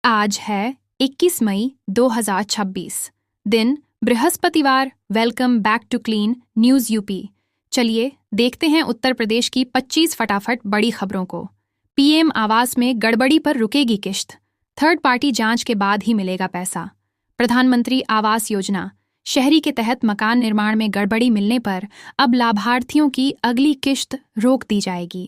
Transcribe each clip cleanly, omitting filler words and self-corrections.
आज है 21 मई 2026। दिन बृहस्पतिवार। Welcome back to clean news UP. चलिए देखते हैं उत्तर प्रदेश की 25 फटाफट बड़ी खबरों को। पीएम आवास में गड़बड़ी पर रुकेगी किश्त, थर्ड पार्टी जांच के बाद ही मिलेगा पैसा। प्रधानमंत्री आवास योजना शहरी के तहत मकान निर्माण में गड़बड़ी मिलने पर अब लाभार्थियों की अगली किश्त रोक दी जाएगी।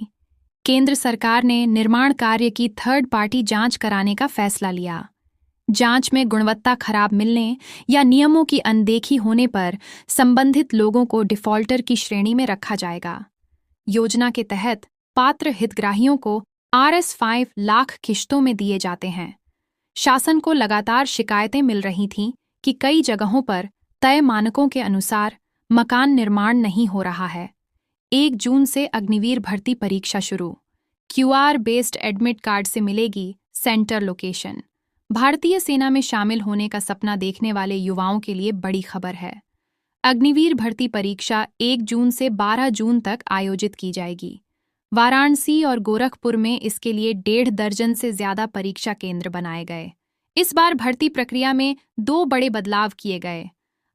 केंद्र सरकार ने निर्माण कार्य की थर्ड पार्टी जांच कराने का फैसला लिया। जांच में गुणवत्ता खराब मिलने या नियमों की अनदेखी होने पर संबंधित लोगों को डिफॉल्टर की श्रेणी में रखा जाएगा। योजना के तहत पात्र हितग्राहियों को RS 5 लाख किश्तों में दिए जाते हैं। शासन को लगातार शिकायतें मिल रही थीं कि कई जगहों पर तय मानकों के अनुसार मकान निर्माण नहीं हो रहा है। 1 जून से अग्निवीर भर्ती परीक्षा शुरू। QR बेस्ड एडमिट कार्ड से मिलेगी सेंटर लोकेशन। भारतीय सेना में शामिल होने का सपना देखने वाले युवाओं के लिए बड़ी खबर है। अग्निवीर भर्ती परीक्षा 1 जून से 12 जून तक आयोजित की जाएगी। वाराणसी और गोरखपुर में इसके लिए 1.5 दर्जन से ज्यादा परीक्षा केंद्र बनाए गए। इस बार भर्ती प्रक्रिया में 2 बड़े बदलाव किए गए।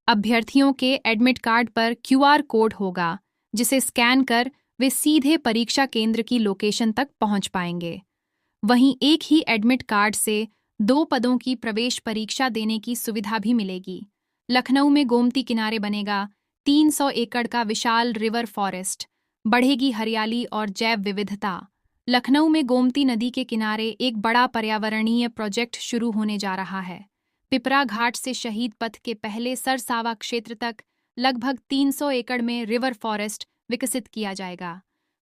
अभ्यर्थियों के एडमिट कार्ड पर QR कोड होगा, जिसे स्कैन कर वे सीधे परीक्षा केंद्र की लोकेशन तक पहुंच पाएंगे। वहीं एक ही एडमिट कार्ड से 2 पदों की प्रवेश परीक्षा देने की सुविधा भी मिलेगी। लखनऊ में गोमती किनारे बनेगा 300 एकड़ का विशाल रिवर फॉरेस्ट, बढ़ेगी हरियाली और जैव विविधता। लखनऊ में गोमती नदी के किनारे एक बड़ा पर्यावरणीय प्रोजेक्ट शुरू होने जा रहा है। पिपरा घाट से शहीद पथ के पहले सरसावा क्षेत्र तक लगभग 300 एकड़ में रिवर फॉरेस्ट विकसित किया जाएगा।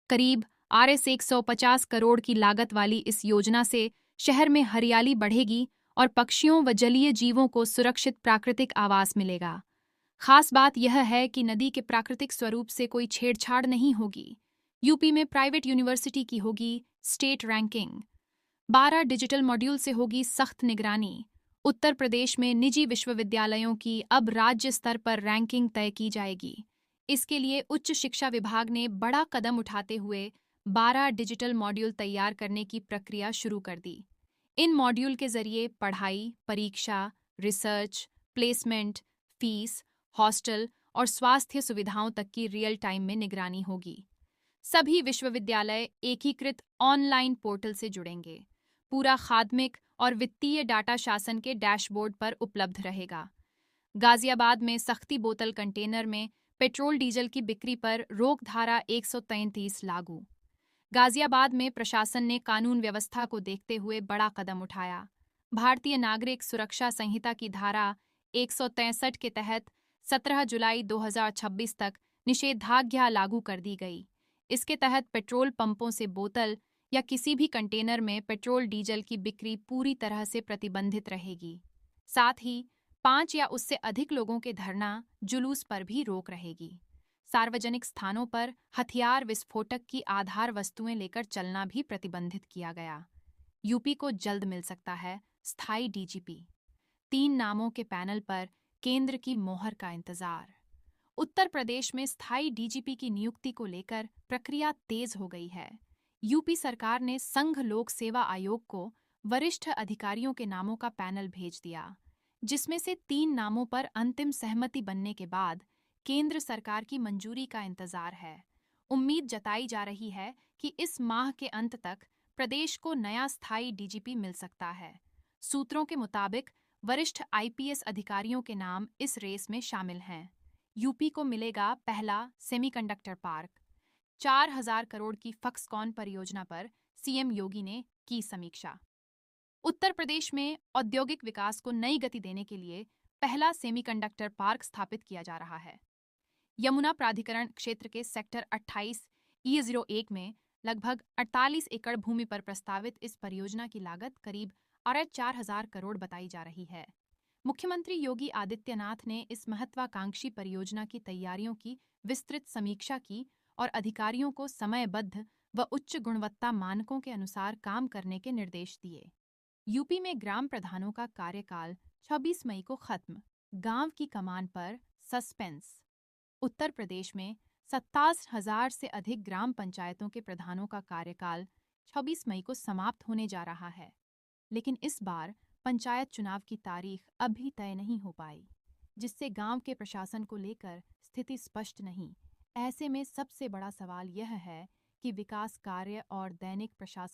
करीब RS 150 करोड़ की लागत वाली इस योजना से शहर में हरियाली बढ़ेगी और पक्षियों व जलीय जीवों को सुरक्षित प्राकृतिक आवास मिलेगा। खास बात यह है कि नदी के प्राकृतिक स्वरूप से कोई छेड़छाड़ नहीं होगी। यूपी में प्राइवेट यूनिवर्सिटी की होगी स्टेट रैंकिंग। 12 डिजिटल मॉड्यूल से होगी सख्त निगरानी। उत्तर प्रदेश में निजी विश्वविद्यालयों की अब राज्य स्तर पर रैंकिंग तय की जाएगी। इसके लिए उच्च शिक्षा विभाग ने बड़ा कदम उठाते हुए 12 डिजिटल मॉड्यूल तैयार करने की प्रक्रिया शुरू कर दी। इन मॉड्यूल के जरिए पढ़ाई, परीक्षा, रिसर्च, प्लेसमेंट, फीस, हॉस्टल और स्वास्थ्य सुविधाओं तक की रियल टाइम में निगरानी होगी। सभी विश्वविद्यालय एकीकृत ऑनलाइन पोर्टल से जुड़ेंगे। पूरा खाद्मिक और वित्तीय डाटा शासन के डैशबोर्ड पर उपलब्ध रहेगा। गाजियाबाद में सख्ती, बोतल कंटेनर में पेट्रोल डीजल की बिक्री पर रोक धारा 133 लागू। गाजियाबाद में प्रशासन ने कानून व्यवस्था को देखते हुए बड़ा कदम उठाया। भारतीय नागरिक सुरक्षा संहिता की धारा 163 के तहत 17 जुलाई 2026 तक निषेधाज्ञा लागू कर दी गई। इसके तहत पेट्रोल पंपों से बोतल या किसी भी कंटेनर में पेट्रोल डीजल की बिक्री पूरी तरह से प्रतिबंधित रहेगी। साथ ही 5 या उससे अधिक लोगों के धरना, जुलूस पर भी रोक रहेगी। सार्वजनिक स्थानों पर हथियार, विस्फोटक की आधार वस्तुएं लेकर चलना भी प्रतिबंधित किया गया। यूपी को जल्द मिल सकता है स्थायी DGP। 3 नामों के पैनल पर केंद्र की मोहर का इंतजार। उत्तर प्रदेश में स्थायी DGP की नियुक्ति को लेकर प्रक्रिया तेज हो गई है। यूपी सरकार ने संघ लोक सेवा आयोग को वरिष्ठ अधिकारियों के नामों का पैनल भेज दिया, जिसमें से 3 नामों पर अंतिम सहमति बनने के बाद केंद्र सरकार की मंजूरी का इंतजार है। उम्मीद जताई जा रही है कि इस माह के अंत तक प्रदेश को नया स्थायी DGP मिल सकता है। सूत्रों के मुताबिक वरिष्ठ IPS अधिकारियों के नाम इस रेस में शामिल हैं। यूपी को मिलेगा पहला सेमीकंडक्टर पार्क। 4000 करोड़ की फॉक्सकॉन परियोजना पर CM योगी ने की समीक्षा। उत्तर प्रदेश में औद्योगिक विकास को नई गति देने के लिए पहला सेमीकंडक्टर पार्क स्थापित किया जा रहा है। यमुना प्राधिकरण क्षेत्र के सेक्टर 28 E01 में लगभग 48 एकड़ भूमि पर प्रस्तावित इस परियोजना की लागत करीब 4000 करोड़ बताई जा रही है। मुख्यमंत्री योगी आदित्यनाथ ने इस महत्वाकांक्षी परियोजना की तैयारियों की विस्तृत समीक्षा की और अधिकारियों को समयबद्ध व उच्च गुणवत्ता मानकों के अनुसार काम करने के निर्देश दिए। यूपी में ग्राम प्रधानों का कार्यकाल 26 मई को खत्म, गांव की कमान पर सस्पेंस। उत्तर प्रदेश में 27,000 से अधिक ग्राम पंचायतों के प्रधानों का कार्यकाल 26 मई को समाप्त होने जा रहा है, लेकिन इस बार पंचायत चुनाव की तारीख अभी तय नहीं हो पाई, जिससे गांव के प्रशासन को लेकर स्थिति स्पष्ट नहीं। ऐसे में सबसे बड़ा सवाल यह है कि विकास कार्य और दैनिक प्रशासन